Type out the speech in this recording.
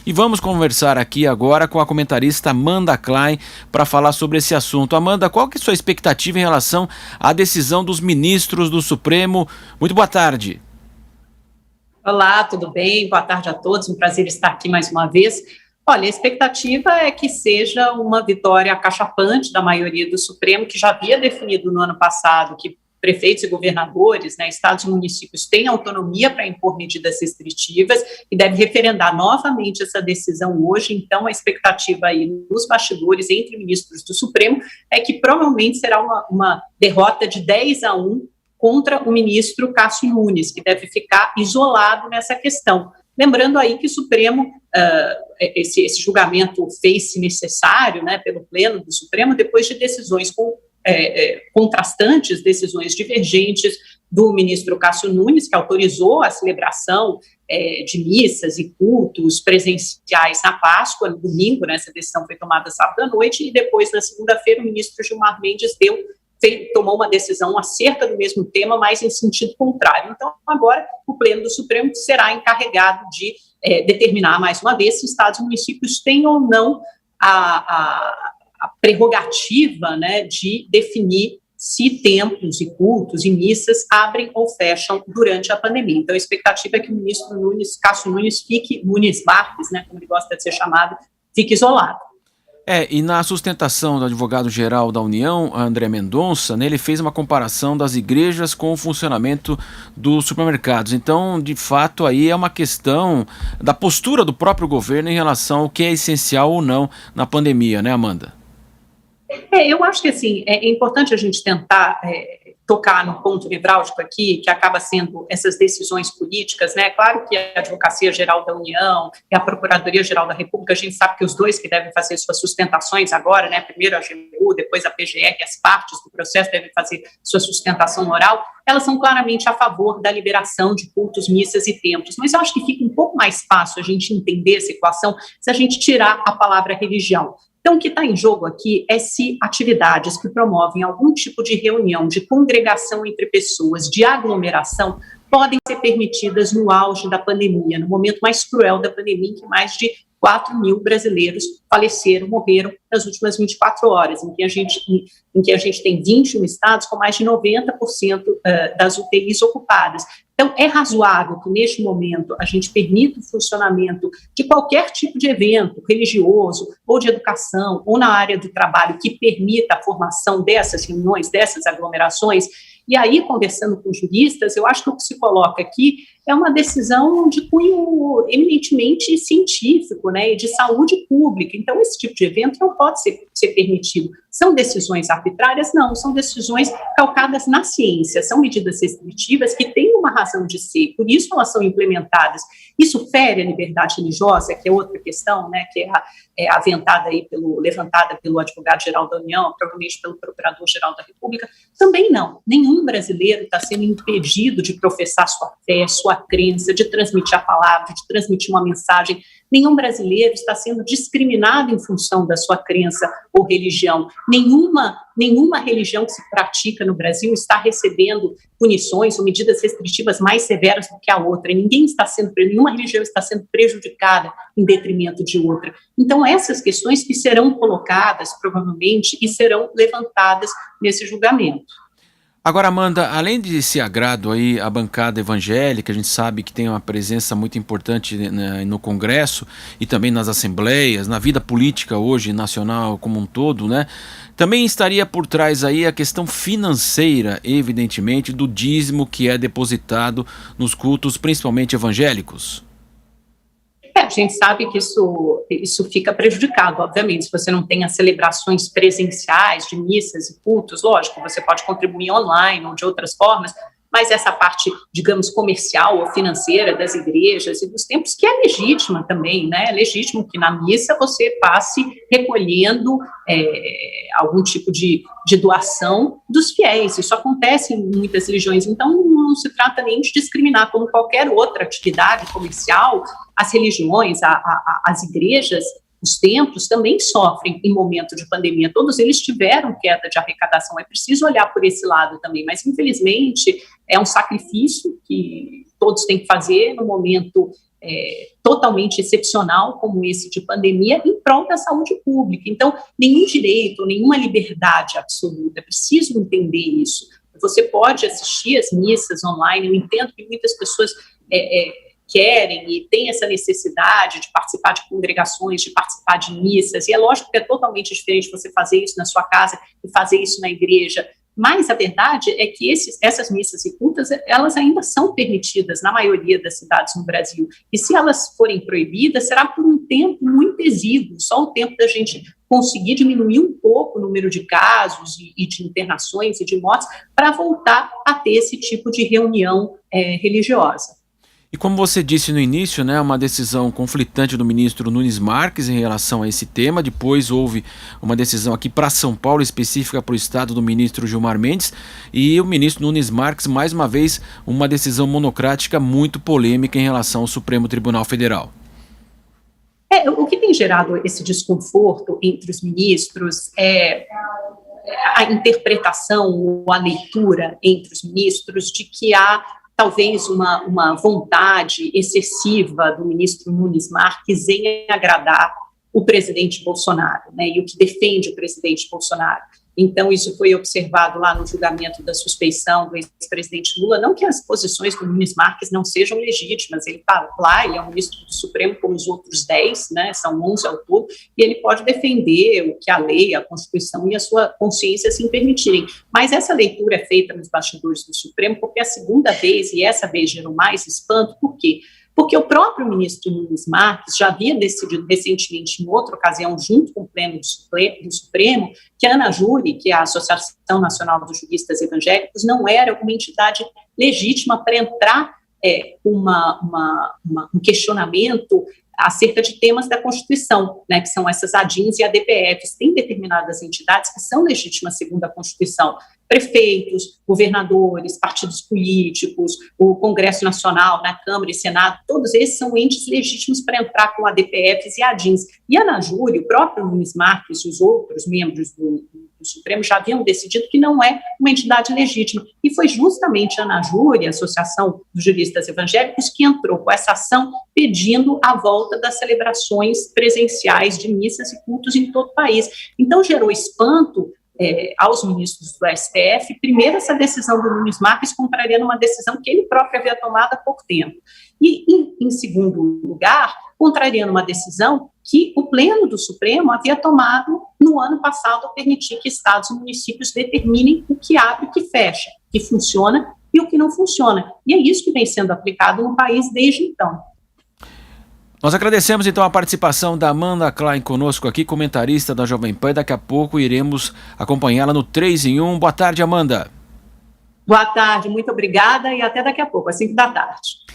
E vamos conversar aqui agora com a comentarista Amanda Klein para falar sobre esse assunto. Amanda, qual que é a sua expectativa em relação à decisão dos ministros do Supremo? Muito boa tarde. Olá, tudo bem? Boa tarde a todos, um prazer estar aqui mais uma vez. Olha, a expectativa é que seja uma vitória acachapante da maioria do Supremo, que já havia definido no ano passado que prefeitos e governadores, estados e municípios têm autonomia para impor medidas restritivas e deve referendar novamente essa decisão hoje. Então, a expectativa aí nos bastidores entre ministros do Supremo é que provavelmente será uma derrota de 10-1 contra o ministro Cássio Nunes, que deve ficar isolado nessa questão. Lembrando aí que o Supremo, esse julgamento fez-se necessário, pelo Pleno do Supremo, depois de decisões contrastantes, decisões divergentes do ministro Cássio Nunes, que autorizou a celebração de missas e cultos presenciais na Páscoa, no domingo, essa decisão foi tomada sábado à noite, e depois, na segunda-feira, o ministro Gilmar Mendes tomou uma decisão acerca do mesmo tema, mas em sentido contrário. Então, agora, o Pleno do Supremo será encarregado de determinar, mais uma vez, se estados e municípios têm ou não a prerrogativa de definir se templos e cultos e missas abrem ou fecham durante a pandemia. Então, a expectativa é que o ministro Cássio Nunes Nunes Marques, como ele gosta de ser chamado, fique isolado. E na sustentação do advogado-geral da União, André Mendonça, ele fez uma comparação das igrejas com o funcionamento dos supermercados. Então, de fato, aí é uma questão da postura do próprio governo em relação ao que é essencial ou não na pandemia, né, Amanda? Eu acho que, assim, é importante a gente tentar tocar no ponto nevrálgico aqui, que acaba sendo essas decisões políticas, Claro que a Advocacia-Geral da União e a Procuradoria-Geral da República, a gente sabe que os dois que devem fazer suas sustentações agora, primeiro a AGU, depois a PGR, as partes do processo devem fazer sua sustentação oral, elas são claramente a favor da liberação de cultos, missas e templos, mas eu acho que fica um pouco mais fácil a gente entender essa equação se a gente tirar a palavra religião. Então, o que está em jogo aqui é se atividades que promovem algum tipo de reunião, de congregação entre pessoas, de aglomeração, podem ser permitidas no auge da pandemia, no momento mais cruel da pandemia, em que mais de 4 mil brasileiros morreram nas últimas 24 horas, em que a gente tem 21 estados com mais de 90% das UTIs ocupadas. Então, é razoável que, neste momento, a gente permita o funcionamento de qualquer tipo de evento religioso ou de educação ou na área do trabalho que permita a formação dessas reuniões, dessas aglomerações. E aí, conversando com juristas, eu acho que o que se coloca aqui é uma decisão de cunho eminentemente científico, e de saúde pública. Então, esse tipo de evento não pode ser permitido. São decisões arbitrárias? Não, são decisões calcadas na ciência, são medidas restritivas que têm uma razão de ser, por isso elas são implementadas. Isso fere a liberdade religiosa, que é outra questão, que é levantada pelo advogado-geral da União, provavelmente pelo procurador-geral da República? Também não. Nenhum brasileiro está sendo impedido de professar sua fé, sua crença, de transmitir a palavra, de transmitir uma mensagem. Nenhum brasileiro está sendo discriminado em função da sua crença ou religião. Nenhuma religião que se pratica no Brasil está recebendo punições ou medidas restritivas mais severas do que a outra. Nenhuma religião está sendo prejudicada em detrimento de outra. Então, essas questões que serão colocadas, provavelmente, e serão levantadas nesse julgamento. Agora, Amanda, além desse agrado aí à bancada evangélica, a gente sabe que tem uma presença muito importante no Congresso e também nas assembleias, na vida política hoje nacional como um todo, também estaria por trás aí a questão financeira, evidentemente, do dízimo que é depositado nos cultos, principalmente evangélicos. A gente sabe que isso fica prejudicado, obviamente, se você não tem as celebrações presenciais de missas e cultos, lógico, você pode contribuir online ou de outras formas, mas essa parte, digamos, comercial ou financeira das igrejas e dos templos, que é legítima também, É legítimo que na missa você passe recolhendo algum tipo de doação dos fiéis. Isso acontece em muitas religiões, então não se trata nem de discriminar como qualquer outra atividade comercial. As religiões, as igrejas, os templos também sofrem em momento de pandemia, todos eles tiveram queda de arrecadação, é preciso olhar por esse lado também, mas infelizmente é um sacrifício que todos têm que fazer no momento totalmente excepcional como esse de pandemia em prol da saúde pública. Então, nenhum direito, nenhuma liberdade absoluta, é preciso entender isso. Você pode assistir às missas online, eu entendo que muitas pessoas querem e têm essa necessidade de participar de congregações, de participar de missas, e é lógico que é totalmente diferente você fazer isso na sua casa e fazer isso na igreja, mas a verdade é que essas missas e cultas, elas ainda são permitidas na maioria das cidades no Brasil, e se elas forem proibidas, será por um tempo muito exíguo, só o tempo da gente conseguir diminuir um pouco o número de casos e de internações e de mortes, para voltar a ter esse tipo de reunião religiosa. E como você disse no início, né, uma decisão conflitante do ministro Nunes Marques em relação a esse tema. Depois houve uma decisão aqui para São Paulo, específica para o estado, do ministro Gilmar Mendes. E o ministro Nunes Marques, mais uma vez, uma decisão monocrática muito polêmica em relação ao Supremo Tribunal Federal. O que tem gerado esse desconforto entre os ministros é a interpretação ou a leitura entre os ministros de que há talvez uma vontade excessiva do ministro Nunes Marques em agradar o presidente Bolsonaro, né, e o que defende o presidente Bolsonaro. Então, isso foi observado lá no julgamento da suspeição do ex-presidente Lula, não que as posições do Nunes Marques não sejam legítimas, ele está lá, ele é um ministro do Supremo como os outros 10, né, são 11 ao todo, e ele pode defender o que a lei, a Constituição e a sua consciência assim permitirem. Mas essa leitura é feita nos bastidores do Supremo porque é a segunda vez, e essa vez gerou mais espanto, por quê? Porque o próprio ministro Nunes Marques já havia decidido recentemente, em outra ocasião, junto com o Pleno do Supremo, que a ANAJURE, que é a Associação Nacional dos Juristas Evangélicos, não era uma entidade legítima para entrar um questionamento acerca de temas da Constituição, né, que são essas ADINs e ADPFs. Tem determinadas entidades que são legítimas segundo a Constituição, prefeitos, governadores, partidos políticos, o Congresso Nacional, na Câmara e Senado, todos esses são entes legítimos para entrar com ADPFs e ADINs. E a ANAJURE, o próprio Nunes Marques e os outros membros do Supremo já haviam decidido que não é uma entidade legítima. E foi justamente a ANAJURE, a Associação dos Juristas Evangélicos, que entrou com essa ação pedindo a volta das celebrações presenciais de missas e cultos em todo o país. Então, gerou espanto aos ministros do STF, primeiro essa decisão do Nunes Marques contrariando uma decisão que ele próprio havia tomado há pouco tempo. E, em segundo lugar, contrariando uma decisão que o Pleno do Supremo havia tomado no ano passado, a permitir que estados e municípios determinem o que abre e o que fecha, o que funciona e o que não funciona. E é isso que vem sendo aplicado no país desde então. Nós agradecemos então a participação da Amanda Klein conosco aqui, comentarista da Jovem Pan, e daqui a pouco iremos acompanhá-la no 3 em 1. Boa tarde, Amanda. Boa tarde, muito obrigada e até daqui a pouco, às 5 da tarde.